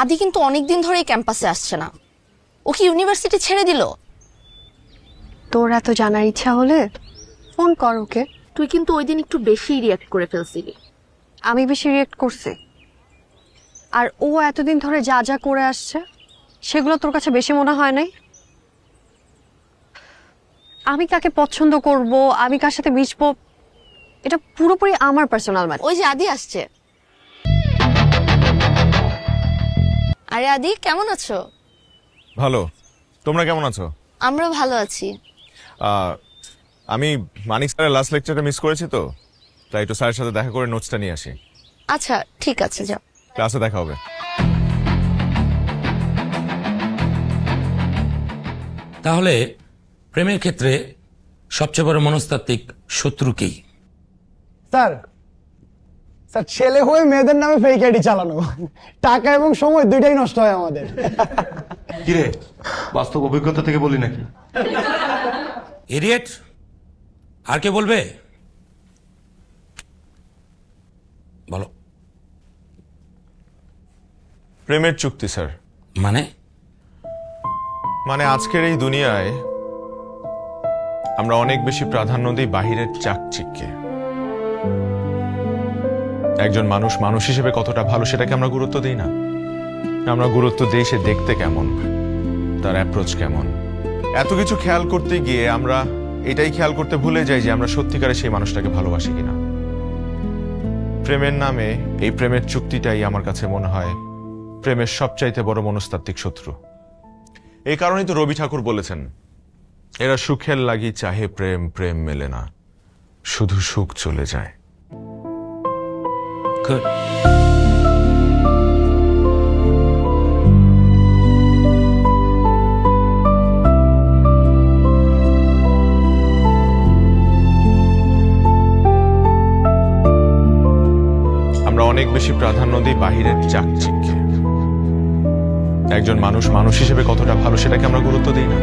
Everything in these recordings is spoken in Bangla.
আদি কিন্তু অনেকদিন ধরে ক্যাম্পাসে আসছে না। ও কি ইউনিভার্সিটি ছেড়ে দিল? তোর এত জানার ইচ্ছা হলে ফোন কর ওকে। তুই কিন্তু ওই দিন একটু বেশি রিয়াক্ট করে ফেলছিলি। আমি বেশি রিয়েক্ট করছি? আর ও এতদিন ধরে যা যা করে আসছে সেগুলো তোর কাছে বেশি মনে হয় নাই? আমি কাকে পছন্দ করব, আমি কার সাথে মিশবো, এটা পুরোপুরি আমার পার্সোনাল ম্যাটার। ওই যে আদি আসছে। আরে আদি, কেমন আছো? ভালো। তোমরা কেমন আছো? আমরা ভালো আছি। আমি মানিক স্যারের লাস্ট লেকচারটা মিস করেছি, তো তাই একটু স্যারের সাথে দেখা করে নোটসটা নিয়ে আসি। আচ্ছা ঠিক আছে, যাও। ক্লাসে দেখা হবে। তাহলে প্রেমের ক্ষেত্রে সবচেয়ে বড় মনস্তাত্ত্বিক শত্রু কি? স্যার স্যার ছেলে হয়ে মেয়েদের নামে ফেক আইডি চালানো, টাকা এবং সময় দুইটাই নষ্ট হয় আমাদের। কিরে, বাস্তব অভিজ্ঞতা থেকে বলি নাকি? ইডিয়েট! আর কে বলবে? বলো। প্রেমের চুক্তি স্যার। মানে আজকের এই দুনিয়ায় আমরা অনেক বেশি প্রাধান্য দিই বাহিরের চাকচিক্যে। একজন মানুষ মানুষ হিসেবে কতটা ভালো সেটাকে আমরা গুরুত্ব দিই না। আমরা গুরুত্ব দিই সে দেখতে কেমন, তার অ্যাপ্রোচ কেমন। এত কিছু খেয়াল করতে গিয়ে আমরা এটাই খেয়াল করতে ভুলে যাই যে আমরা সত্যিকারে সেই মানুষটাকে ভালোবাসি কিনা। প্রেমের নামে এই প্রেমের চুক্তিটাই আমার কাছে মনে হয় প্রেমের সবচাইতে বড় মনস্তাত্ত্বিক শত্রু। এই কারণেই তো রবি ঠাকুর বলেছেন, এরা সুখের লাগি চাহে প্রেম, প্রেম মেলে না, শুধু সুখ চলে যায়। গুড। আমরা অনেক বেশি প্রাধান্য দিই বাহিরের চাকচিক্যে। একজন মানুষ মানুষ হিসেবে কতটা ভালো সেটাকে আমরা গুরুত্ব দিই না।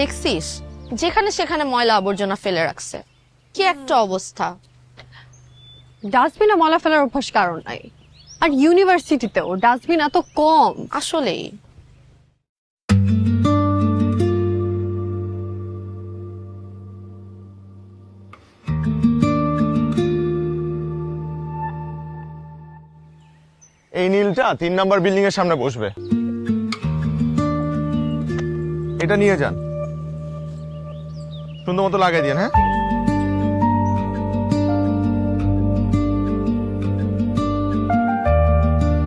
দেখছিস, যেখানে সেখানে ময়লা আবর্জনা ফেলে রাখছে, কি একটা অবস্থা। ডাস্টবিনে ময়লা ফেলার অভ্যাস কারণ নাই, আর ইউনিভার্সিটিতেও ডাস্টবিন এত কম। আসলেই। এই নীলটা 3 নাম্বার বিল্ডিং এর সামনে বসবে। এটা নিয়ে যান, সুন্দর মতো লাগাই দিন। হ্যাঁ।